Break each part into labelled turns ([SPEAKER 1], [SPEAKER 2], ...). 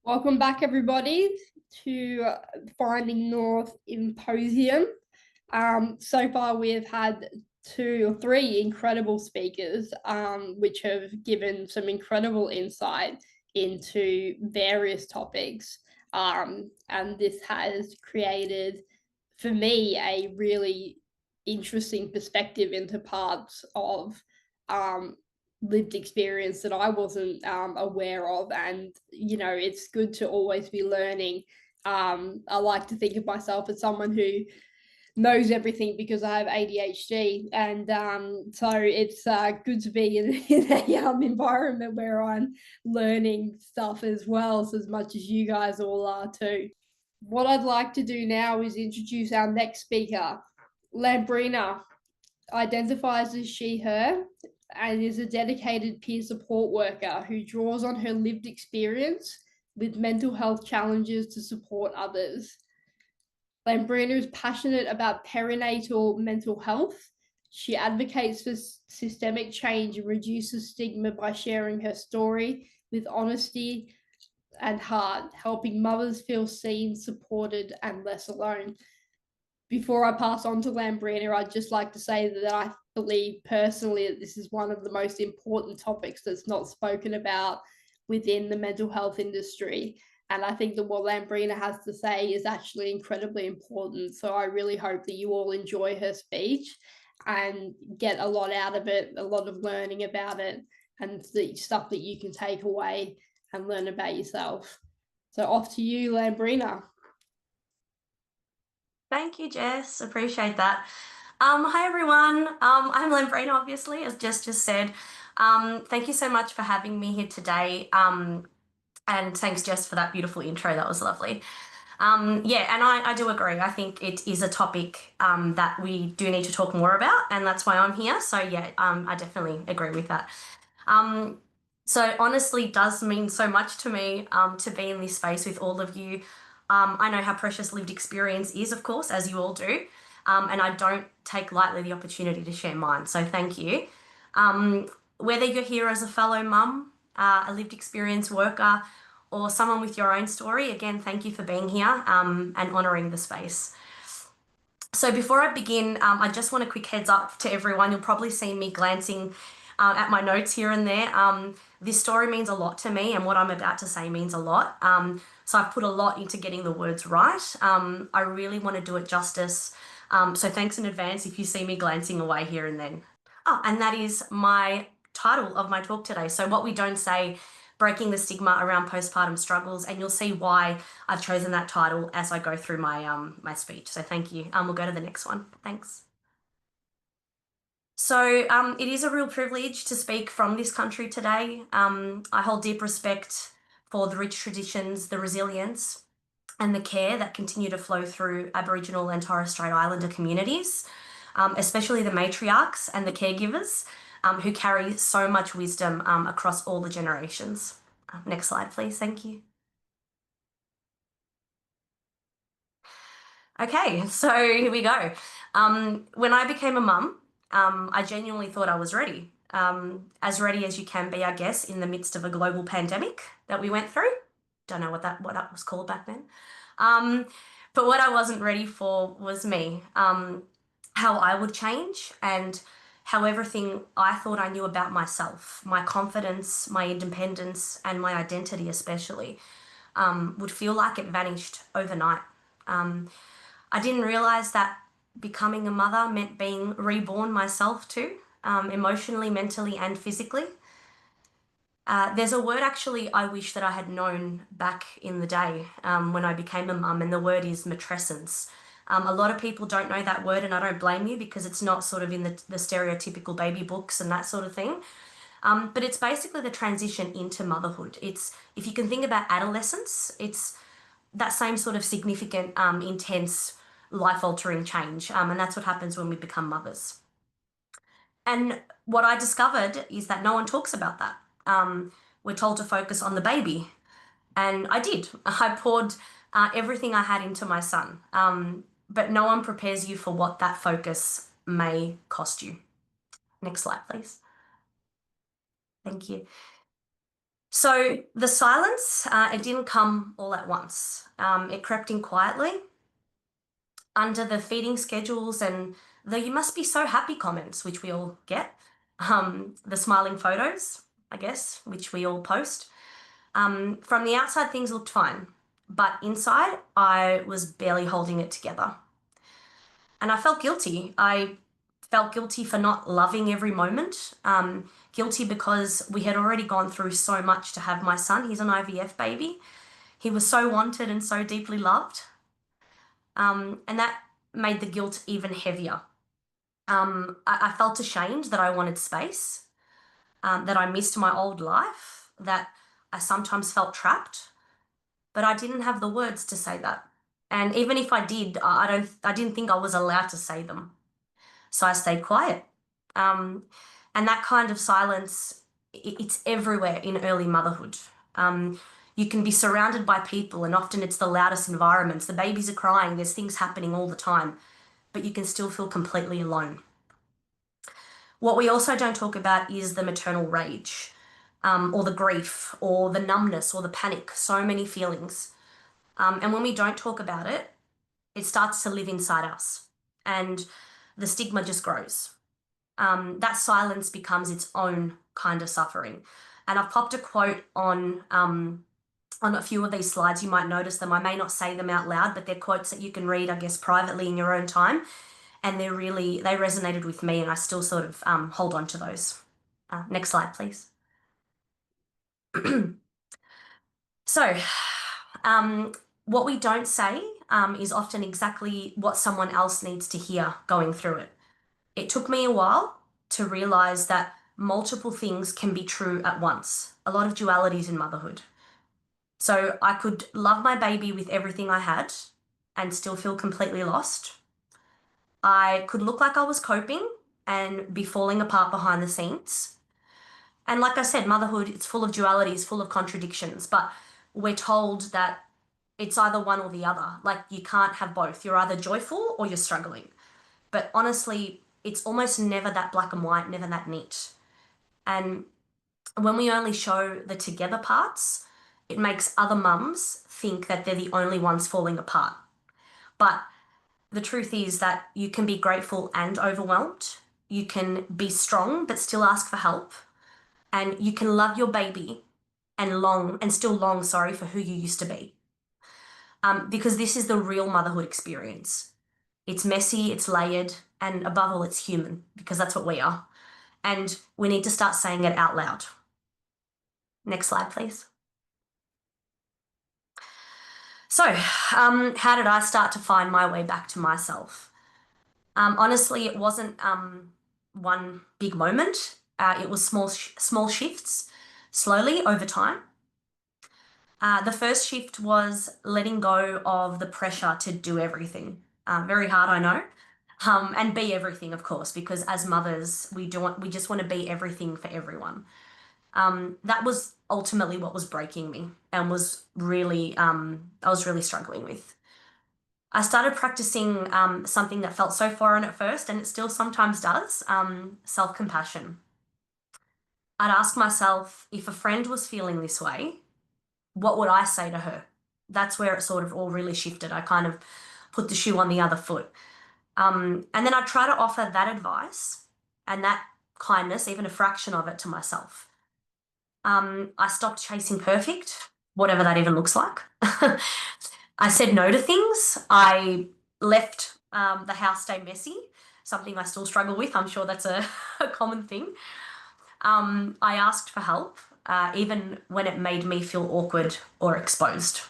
[SPEAKER 1] Welcome back, everybody, to Finding North Imposium. So far, we have had two or three incredible speakers, which have given some incredible insight into various topics. And this has created, for me, a really interesting perspective into parts of lived experience that I wasn't aware of. And, it's good to always be learning. I like to think of myself as someone who knows everything because I have ADHD. And so it's good to be in a environment where I'm learning stuff as well, so as much as you guys all are too. What I'd like to do now is introduce our next speaker. Lambrina identifies as she, her, and is a dedicated peer support worker who draws on her lived experience with mental health challenges to support others. Lambrina is passionate about perinatal mental health. She advocates for systemic change and reduces stigma by sharing her story with honesty and heart, helping mothers feel seen, supported, and less alone. Before I pass on to Lambrina, I'd just like to say that I believe personally that this is one of the most important topics that's not spoken about within the mental health industry. And I think that what Lambrina has to say is actually incredibly important. So I really hope that you all enjoy her speech and get a lot out of it, a lot of learning about it, and the stuff that you can take away and learn about yourself. So off to you, Lambrina.
[SPEAKER 2] Thank you, Jess. Appreciate that. Hi, everyone. I'm Lambrina, obviously, as Jess just said. Thank you so much for having me here today. And thanks, Jess, for that beautiful intro. That was lovely. Yeah, and I do agree. I think it is a topic that we do need to talk more about, and that's why I'm here. So, yeah, I definitely agree with that. So honestly, does mean so much to me to be in this space with all of you. I know how precious lived experience is, of course, as you all do, and I don't take lightly the opportunity to share mine. So thank you. Whether you're here as a fellow mum, a lived experience worker, or someone with your own story, again, thank you for being here and honouring the space. So before I begin, I just want a quick heads up to everyone. You'll probably see me glancing at my notes here and there. This story means a lot to me, and what I'm about to say means a lot. So I've put a lot into getting the words right. I really want to do it justice. So thanks in advance if you see me glancing away here and then. Oh, and that is my title of my talk today. So what we don't say, breaking the stigma around postpartum struggles, and you'll see why I've chosen that title as I go through my speech. So thank you. We'll go to the next one. Thanks. So it is a real privilege to speak from this country today. I hold deep respect for the rich traditions, the resilience, and the care that continue to flow through Aboriginal and Torres Strait Islander communities, especially the matriarchs and the caregivers who carry so much wisdom across all the generations. Next slide, please. Thank you. Okay, so here we go. When I became a mum, I genuinely thought I was ready. As ready as you can be, I guess, in the midst of a global pandemic that we went through. Don't know what that was called back then. But what I wasn't ready for was me. How I would change and how everything I thought I knew about myself, my confidence, my independence, and my identity especially, would feel like it vanished overnight. I didn't realize that becoming a mother meant being reborn myself too, emotionally, mentally, and physically. There's a word actually I wish that I had known back in the day when I became a mum, and the word is matrescence. A lot of people don't know that word, and I don't blame you because it's not sort of in the stereotypical baby books and that sort of thing. But it's basically the transition into motherhood. It's, if you can think about adolescence, it's that same sort of significant, intense, life-altering change. And that's what happens when we become mothers. And what I discovered is that no one talks about that. We're told to focus on the baby. And I did. I poured everything I had into my son. But no one prepares you for what that focus may cost you. Next slide, please. Thank you. So the silence, it didn't come all at once. It crept in quietly under the feeding schedules and the "you must be so happy" comments, which we all get, the smiling photos, I guess, which we all post. From the outside, things looked fine, but inside, I was barely holding it together. And I felt guilty. I felt guilty for not loving every moment. Guilty because we had already gone through so much to have my son. He's an IVF baby. He was so wanted and so deeply loved. And that made the guilt even heavier. I felt ashamed that I wanted space, that I missed my old life, that I sometimes felt trapped, but I didn't have the words to say that. And even if I did, I didn't think I was allowed to say them. So I stayed quiet. And that kind of silence, it's everywhere in early motherhood. You can be surrounded by people, and often it's the loudest environments. The babies are crying, there's things happening all the time, but you can still feel completely alone. What we also don't talk about is the maternal rage, or the grief, or the numbness, or the panic, so many feelings. And when we don't talk about it, it starts to live inside us, and the stigma just grows. That silence becomes its own kind of suffering. And I've popped a quote on a few of these slides. You might notice them. I may not say them out loud, but they're quotes that you can read, I guess, privately in your own time. And they resonated with me, and I still sort of hold on to those. Next slide, please. So, what we don't say is often exactly what someone else needs to hear going through it. It took me a while to realize that multiple things can be true at once. A lot of dualities in motherhood. So I could love my baby with everything I had and still feel completely lost. I could look like I was coping and be falling apart behind the scenes. And like I said, motherhood, it's full of dualities, full of contradictions, but we're told that it's either one or the other. Like you can't have both. You're either joyful or you're struggling. But honestly, it's almost never that black and white, never that neat. And when we only show the together parts, it makes other mums think that they're the only ones falling apart. But the truth is that you can be grateful and overwhelmed. You can be strong, but still ask for help. And you can love your baby and still long, sorry, for who you used to be. Because this is the real motherhood experience. It's messy, it's layered, and above all, it's human, because that's what we are. And we need to start saying it out loud. Next slide, please. So, how did I start to find my way back to myself? Honestly, it wasn't one big moment. It was small shifts, slowly over time. The first shift was letting go of the pressure to do everything. Very hard, I know. And be everything, of course, because as mothers, we just want to be everything for everyone. That was ultimately what was breaking me and was really, I was really struggling with. I started practicing something that felt so foreign at first, and it still sometimes does, self-compassion. I'd ask myself, if a friend was feeling this way, what would I say to her? That's where it sort of all really shifted. I kind of put the shoe on the other foot. And then I try to offer that advice and that kindness, even a fraction of it, to myself. I stopped chasing perfect, whatever that even looks like. I said no to things. I left the house stay messy, something I still struggle with. I'm sure that's a common thing. I asked for help, even when it made me feel awkward or exposed.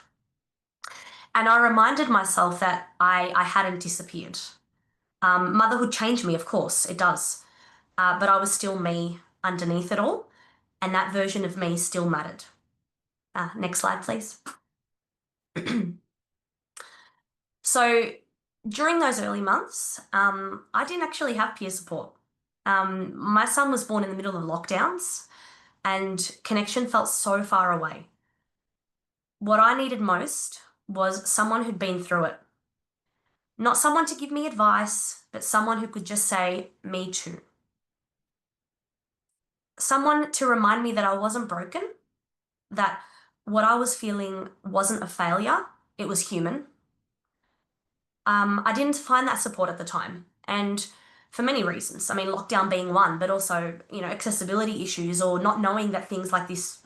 [SPEAKER 2] And I reminded myself that I hadn't disappeared. Motherhood changed me, of course, it does. But I was still me underneath it all, and that version of me still mattered. Next slide, please. So during those early months, I didn't actually have peer support. My son was born in the middle of lockdowns, and connection felt so far away. What I needed most was someone who'd been through it. Not someone to give me advice, but someone who could just say, "Me too." Someone to remind me that I wasn't broken, that what I was feeling wasn't a failure, it was human. I didn't find that support at the time, and for many reasons. I mean, lockdown being one, but also, accessibility issues or not knowing that things like this,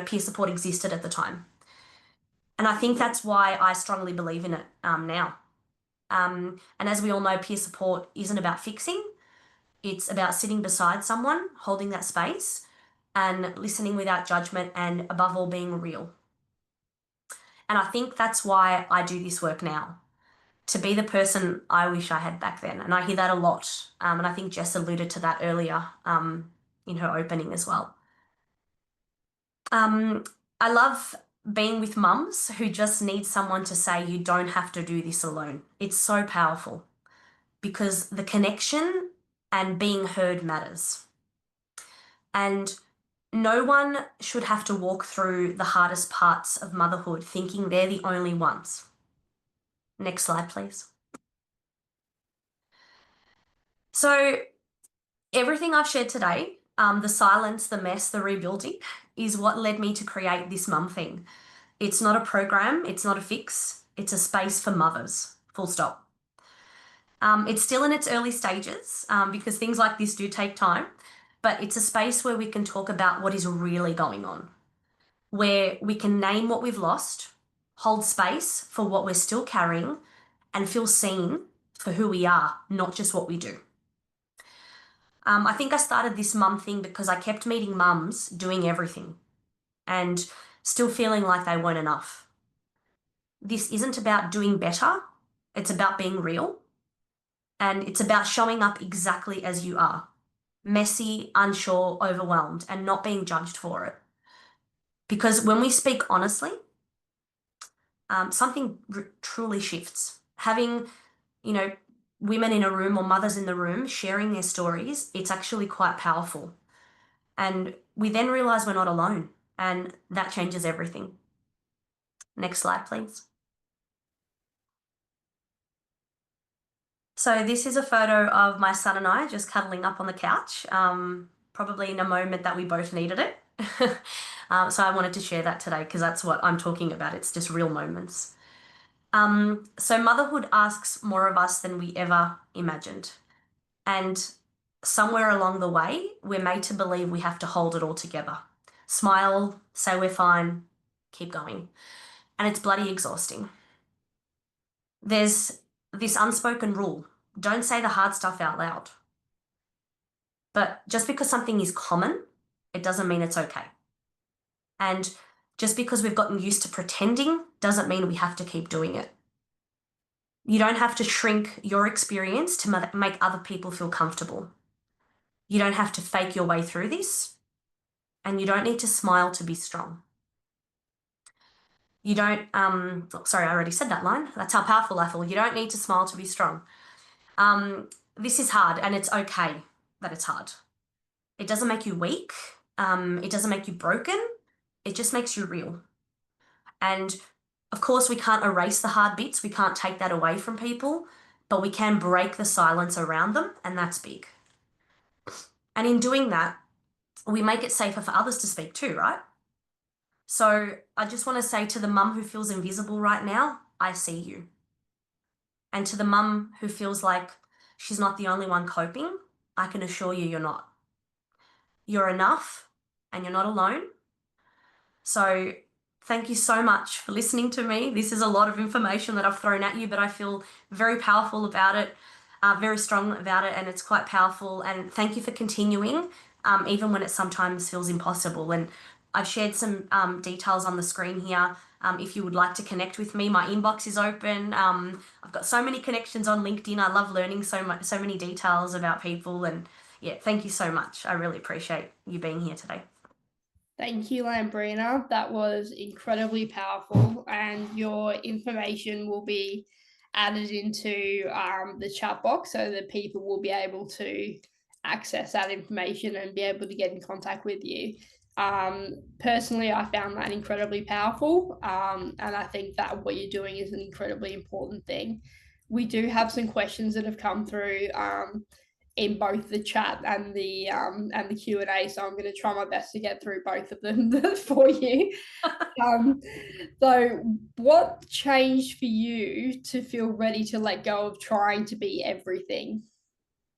[SPEAKER 2] peer support existed at the time. And I think that's why I strongly believe in it now. And as we all know, peer support isn't about fixing. It's about sitting beside someone, holding that space, and listening without judgment, and above all, being real. And I think that's why I do this work now, to be the person I wish I had back then. And I hear that a lot. And I think Jess alluded to that earlier in her opening as well. I love being with mums who just need someone to say, you don't have to do this alone. It's so powerful because the connection and being heard matters. And no one should have to walk through the hardest parts of motherhood thinking they're the only ones. Next slide, please. So everything I've shared today, the silence, the mess, the rebuilding, is what led me to create this mum thing. It's not a program, it's not a fix, it's a space for mothers, full stop. It's still in its early stages because things like this do take time, but it's a space where we can talk about what is really going on, where we can name what we've lost, hold space for what we're still carrying, and feel seen for who we are, not just what we do. I think I started this mum thing because I kept meeting mums doing everything and still feeling like they weren't enough. This isn't about doing better, it's about being real, and it's about showing up exactly as you are, messy, unsure, overwhelmed, and not being judged for it. Because when we speak honestly, something truly shifts. Having, women in a room or mothers in the room sharing their stories, it's actually quite powerful. And we then realize we're not alone, and that changes everything. Next slide, please. So this is a photo of my son and I just cuddling up on the couch, probably in a moment that we both needed it. So I wanted to share that today because that's what I'm talking about. It's just real moments. So motherhood asks more of us than we ever imagined. And somewhere along the way, we're made to believe we have to hold it all together. Smile, say we're fine, keep going. And it's bloody exhausting. There's this unspoken rule. Don't say the hard stuff out loud. But just because something is common, it doesn't mean it's okay. And just because we've gotten used to pretending doesn't mean we have to keep doing it. You don't have to shrink your experience to make other people feel comfortable. You don't have to fake your way through this, and you don't need to smile to be strong. You don't, sorry, I already said that line. That's how powerful I feel. You don't need to smile to be strong. This is hard, and it's okay that it's hard. It doesn't make you weak. It doesn't make you broken. It just makes you real. And of course, we can't erase the hard bits. We can't take that away from people, but we can break the silence around them, and that's big. And in doing that, we make it safer for others to speak too, right? So I just want to say to the mum who feels invisible right now, I see you. And to the mum who feels like she's not the only one coping, I can assure you you're not. You're enough and you're not alone. So thank you so much for listening to me. This is a lot of information that I've thrown at you, but I feel very powerful about it, very strong about it, and it's quite powerful. And thank you for continuing, even when it sometimes feels impossible. And I've shared some details on the screen here. If you would like to connect with me, my inbox is open. I've got so many connections on LinkedIn. I love learning so many details about people. And yeah, thank you so much. I really appreciate you being here today.
[SPEAKER 1] Thank you, Lambrina. That was incredibly powerful, and your information will be added into the chat box so that people will be able to access that information and be able to get in contact with you. Personally, I found that incredibly powerful, and I think that what you're doing is an incredibly important thing. We do have some questions that have come through in both the chat and the Q&A, so I'm going to try my best to get through both of them for you. So what changed for you to feel ready to let go of trying to be everything?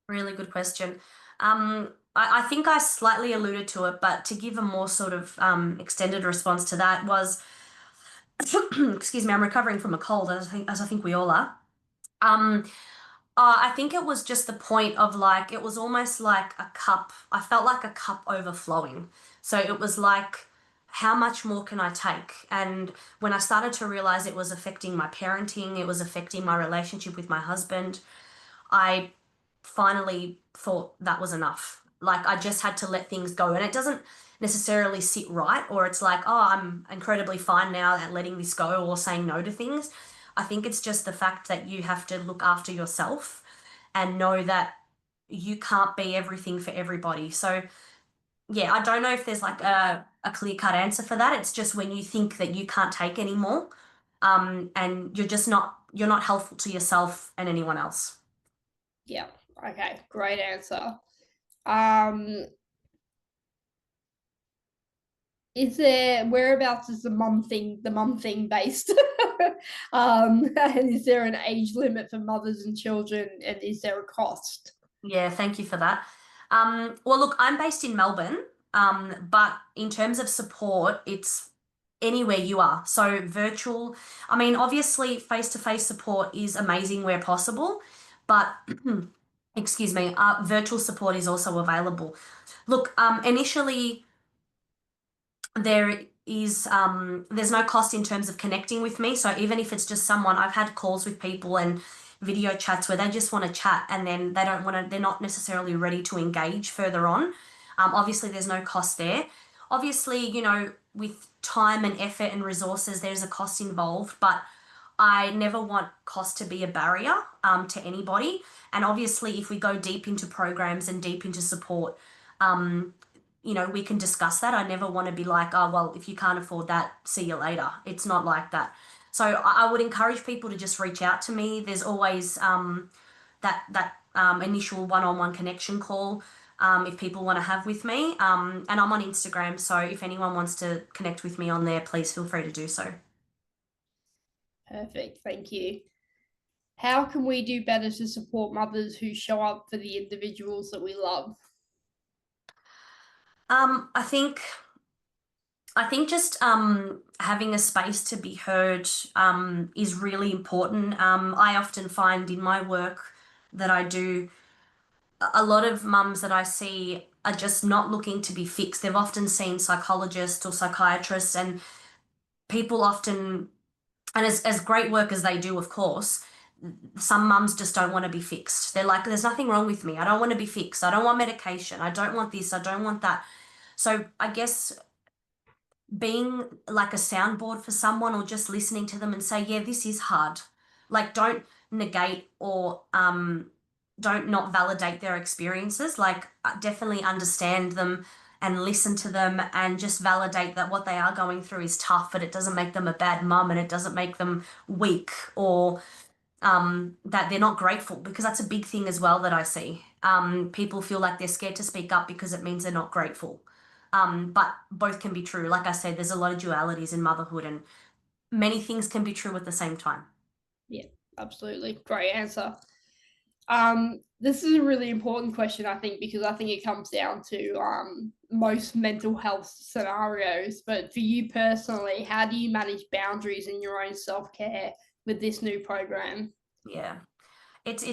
[SPEAKER 2] Really good question. I think I slightly alluded to it, but to give a more sort of extended response to that was, excuse me, I'm recovering from a cold, as I think we all are. I think it was just the point of like, it was almost like a cup. I felt like a cup overflowing. So it was like, how much more can I take? And when I started to realize it was affecting my parenting, it was affecting my relationship with my husband, I finally thought that was enough. Like I just had to let things go. And it doesn't necessarily sit right, or it's like, oh, I'm incredibly fine now at letting this go or saying no to things. I think it's just the fact that you have to look after yourself and know that you can't be everything for everybody. So yeah, I don't know if there's like a clear-cut answer for that. It's just when you think that you can't take anymore, and you're not helpful to yourself and anyone else.
[SPEAKER 1] Yeah. Okay. Great answer. Um, is there whereabouts is the mum thing based? And is there an age limit for mothers and children, and is there a cost?
[SPEAKER 2] Yeah, thank you for that. Well, look, I'm based in Melbourne, but in terms of support, it's anywhere you are. So virtual, I mean, obviously face-to-face support is amazing where possible, but excuse me, virtual support is also available. Look, initially there's no cost in terms of connecting with me. So even if it's just someone, I've had calls with people and video chats where they just want to chat and then they're not necessarily ready to engage further on. Obviously there's no cost there. Obviously, with time and effort and resources, there's a cost involved, but I never want cost to be a barrier to anybody. And obviously, if we go deep into programs and deep into support, we can discuss that. I never want to be like, oh, well, if you can't afford that, see you later. It's not like that. So I would encourage people to just reach out to me. There's always that initial one-on-one connection call if people want to have with me. And I'm on Instagram, so if anyone wants to connect with me on there, please feel free to do so.
[SPEAKER 1] Perfect. Thank you. How can we do better to support mothers who show up for the individuals that we love?
[SPEAKER 2] I think just having a space to be heard is really important. I often find in my work that I do, a lot of mums that I see are just not looking to be fixed. They've often seen psychologists or psychiatrists, and people often, and as great work as they do, of course, some mums just don't want to be fixed. They're like, there's nothing wrong with me. I don't want to be fixed. I don't want medication. I don't want this. I don't want that. So I guess being like a soundboard for someone or just listening to them and say, yeah, this is hard. Like, don't negate or don't not validate their experiences. Like, definitely understand them and listen to them and just validate that what they are going through is tough, but it doesn't make them a bad mum and it doesn't make them weak or that they're not grateful, because that's a big thing as well that I see. People feel like they're scared to speak up because it means they're not grateful. But both can be true. Like I said, there's a lot of dualities in motherhood, and many things can be true at the same time.
[SPEAKER 1] Yeah, absolutely. Great answer. This is a really important question, I think, because I think it comes down to most mental health scenarios. But for you personally, how do you manage boundaries in your own self-care with this new program?
[SPEAKER 2] Yeah. It's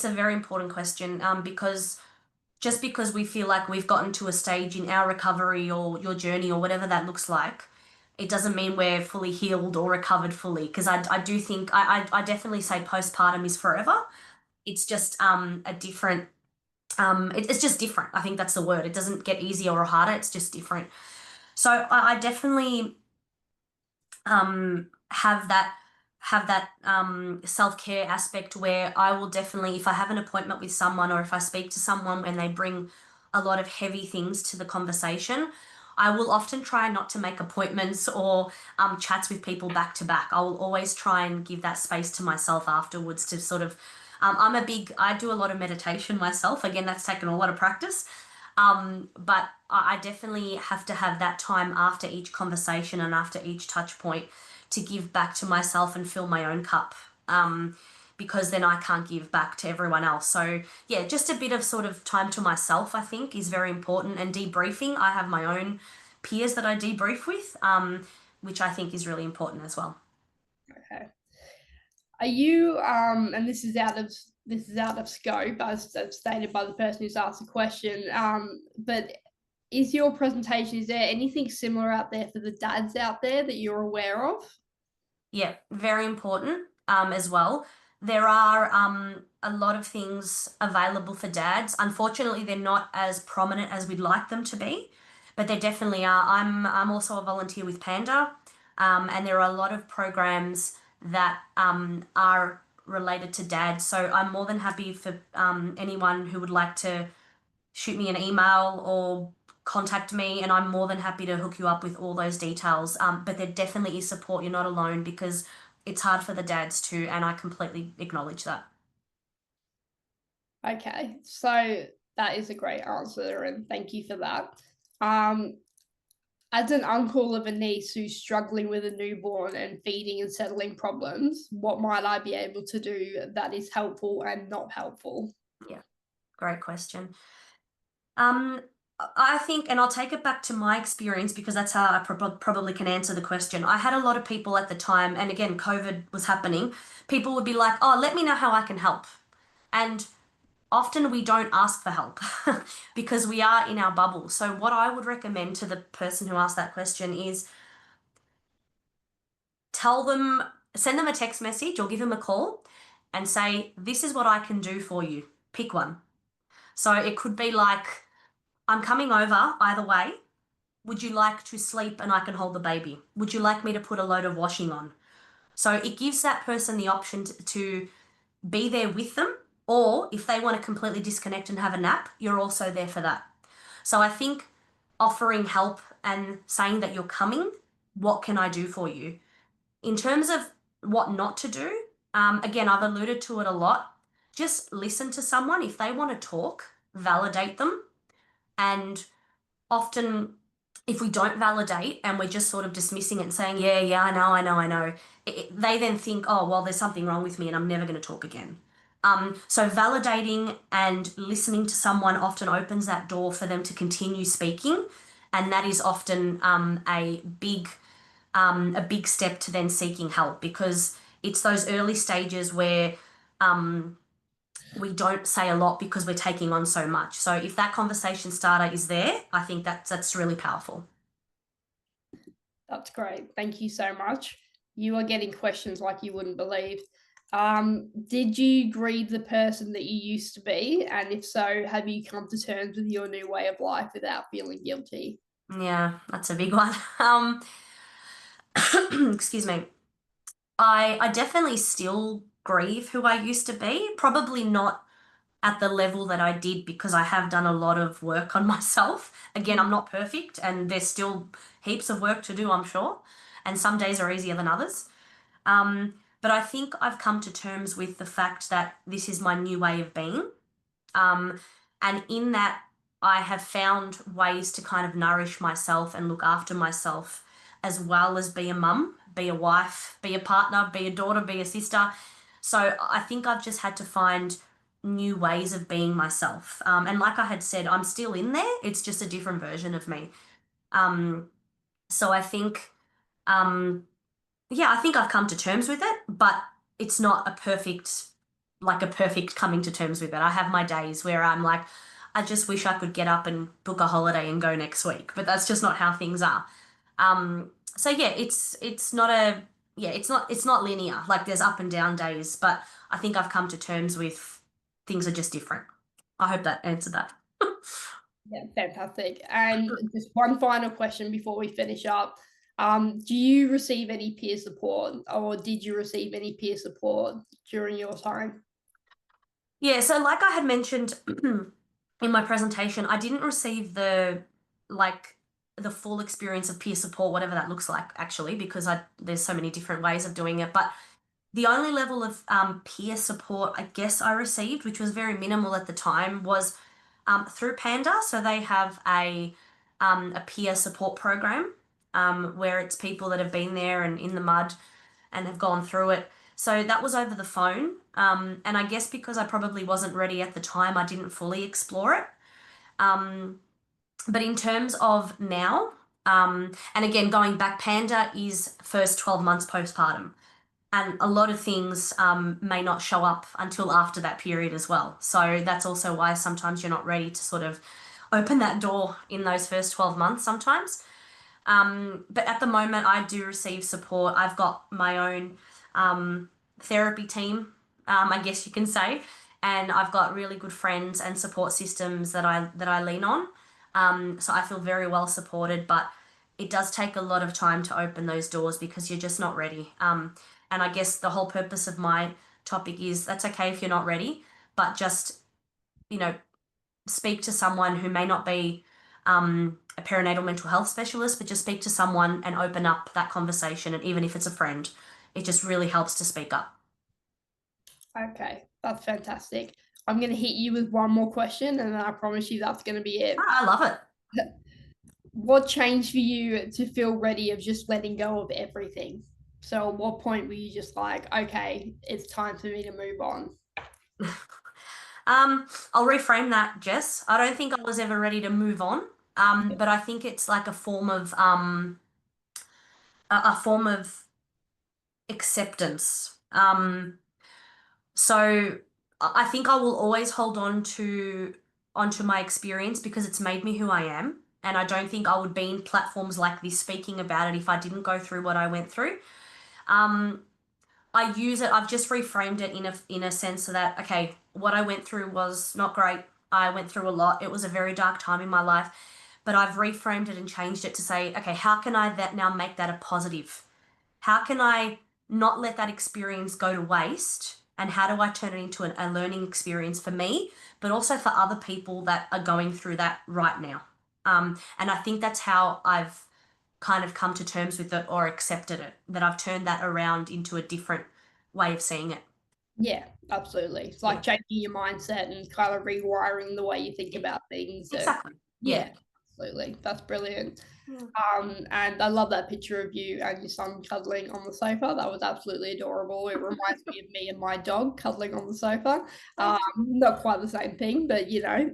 [SPEAKER 2] a very important question, because just because we feel like we've gotten to a stage in our recovery or your journey or whatever that looks like, it doesn't mean we're fully healed or recovered fully. Because I do think, I definitely say postpartum is forever. It's just a different, it's just different. I think that's the word. It doesn't get easier or harder. It's just different. So I definitely have that self-care aspect where I will definitely, if I have an appointment with someone or if I speak to someone and they bring a lot of heavy things to the conversation, I will often try not to make appointments or chats with people back to back. I will always try and give that space to myself afterwards to sort of I do a lot of meditation myself. Again, that's taken a lot of practice. But I definitely have to have that time after each conversation and after each touch point to give back to myself and fill my own cup. Because then I can't give back to everyone else. So yeah, just a bit of sort of time to myself, I think, is very important. And debriefing, I have my own peers that I debrief with, which I think is really important as well.
[SPEAKER 1] Okay. Are you and this is out of scope as stated by the person who's asked the question, but is your presentation, is there anything similar out there for the dads out there that you're aware of?
[SPEAKER 2] Yeah, very important as well. There are a lot of things available for dads. Unfortunately, they're not as prominent as we'd like them to be, but they definitely are. I'm also a volunteer with Panda, and there are a lot of programs that are related to dads. So I'm more than happy for anyone who would like to shoot me an email or contact me, and I'm more than happy to hook you up with all those details. But there definitely is support. You're not alone because it's hard for the dads too, and I completely acknowledge that.
[SPEAKER 1] Okay, so that is a great answer, and thank you for that. Um, as an uncle of a niece who's struggling with a newborn and feeding and settling problems, what might I be able to do that is helpful and not helpful?
[SPEAKER 2] Yeah, great question. Um, I think, and I'll take it back to my experience because that's how I probably can answer the question. I had a lot of people at the time, and again, COVID was happening. People would be like, "Oh, let me know how I can help," and often we don't ask for help because we are in our bubble. So, what I would recommend to the person who asked that question is tell them, send them a text message or give them a call and say, "This is what I can do for you. Pick one." So, it could be like, "I'm coming over either way. Would you like to sleep and I can hold the baby? Would you like me to put a load of washing on?" So, it gives that person the option to be there with them, or if they want to completely disconnect and have a nap, you're also there for that. So I think offering help and saying that you're coming, what can I do for you? In terms of what not to do, again, I've alluded to it a lot. Just listen to someone. If they want to talk, validate them. And often, if we don't validate and we're just sort of dismissing it and saying, "Yeah, yeah, I know," they then think, "Oh, well, there's something wrong with me and I'm never going to talk again." So validating and listening to someone often opens that door for them to continue speaking, and that is often a big step to then seeking help because it's those early stages where we don't say a lot because we're taking on so much. So if that conversation starter is there, I think that's really powerful.
[SPEAKER 1] That's great. Thank you so much. You are getting questions like you wouldn't believe. Did you grieve the person that you used to be? And if so, have you come to terms with your new way of life without feeling guilty?
[SPEAKER 2] Yeah, that's a big one. Excuse me. I definitely still grieve who I used to be. Probably not at the level that I did because I have done a lot of work on myself. Again, I'm not perfect and there's still heaps of work to do, I'm sure. And some days are easier than others. But I think I've come to terms with the fact that this is my new way of being. Um, and in that, I have found ways to kind of nourish myself and look after myself, as well as be a mum, be a wife, be a partner, be a daughter, be a sister. So I think I've just had to find new ways of being myself. And like I had said, I'm still in there. It's just a different version of me. Um, so I think um, yeah, I think I've come to terms with it, but it's not like a perfect coming to terms with it. I have my days where I'm like, I just wish I could get up and book a holiday and go next week, but that's just not how things are. So yeah, it's not a yeah, it's not linear. Like there's up and down days, but I think I've come to terms with things are just different. I hope that answered that.
[SPEAKER 1] Yeah, fantastic. And just one final question before we finish up. Do you receive any peer support or did you receive any peer support during your time?
[SPEAKER 2] Yeah, so like I had mentioned in my presentation, I didn't receive like the full experience of peer support, whatever that looks like actually, because I there's so many different ways of doing it. But The only level of peer support I guess I received, which was very minimal at the time, was through Panda. So they have a peer support program where it's people that have been there and in the mud and have gone through it. So that was over the phone. And I guess because I probably wasn't ready at the time, I didn't fully explore it. But in terms of now, and again, going back, Panda is first 12 months postpartum. And a lot of things may not show up until after that period as well. So that's also why sometimes you're not ready to sort of open that door in those first 12 months sometimes. But at the moment, I do receive support. I've got my own therapy team, I guess you can say, and I've got really good friends and support systems that I lean on. So I feel very well supported, but it does take a lot of time to open those doors because you're just not ready. And I guess the whole purpose of my topic is that's okay if you're not ready, but just, you know, speak to someone who may not be a perinatal mental health specialist, but just speak to someone and open up that conversation. And even if it's a friend, it just really helps to speak up.
[SPEAKER 1] Okay, that's fantastic. I'm going to hit you with one more question, and then I promise you that's going to be it.
[SPEAKER 2] I love it.
[SPEAKER 1] What changed for you to feel ready of just letting go of everything? So, at what point were you just like, okay, it's time for me to move on?
[SPEAKER 2] I'll reframe that, Jess. I don't think I was ever ready to move on. But I think it's like a form of a form of acceptance. So I think I will always hold on to onto my experience because it's made me who I am. And I don't think I would be in platforms like this speaking about it if I didn't go through what I went through. Um, I use it, I've just reframed it in a sense so that, okay, what I went through was not great. I went through a lot. It was a very dark time in my life, but I've reframed it and changed it to say, okay, how can I that now make that a positive? How can I not let that experience go to waste? And how do I turn it into a learning experience for me, but also for other people that are going through that right now? And I think that's how I've kind of come to terms with it or accepted it, that I've turned that around into a different way of seeing it.
[SPEAKER 1] Yeah, absolutely. It's like changing your mindset and kind of rewiring the way you think about things.
[SPEAKER 2] Exactly.
[SPEAKER 1] Yeah, absolutely. That's brilliant.
[SPEAKER 2] Yeah.
[SPEAKER 1] And I love that picture of you and your son cuddling on the sofa. That was absolutely adorable. It reminds me of me and my dog cuddling on the sofa. Not quite the same thing, but you know,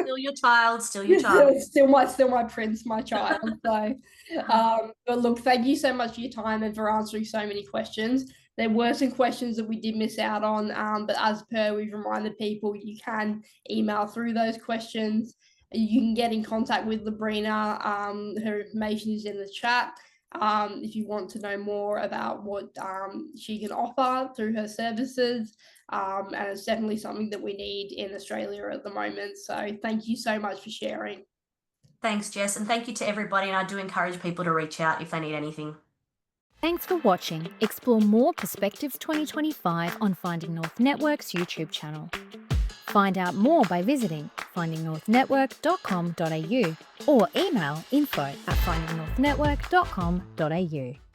[SPEAKER 2] Still your child, still your child.
[SPEAKER 1] still my prince, my child. So, but look, thank you so much for your time and for answering so many questions. There were some questions that we did miss out on, but as per, we've reminded people you can email through those questions. You can get in contact with Lambrina. Her information is in the chat. If you want to know more about what she can offer through her services. And it's definitely something that we need in Australia at the moment. So thank you so much for sharing.
[SPEAKER 2] Thanks, Jess. And thank you to everybody. And I do encourage people to reach out if they need anything.
[SPEAKER 3] Thanks for watching. Explore more Perspectives 2025 on Finding North Network's YouTube channel. Find out more by visiting findingnorthnetwork.com.au or email info@findingnorthnetwork.com.au.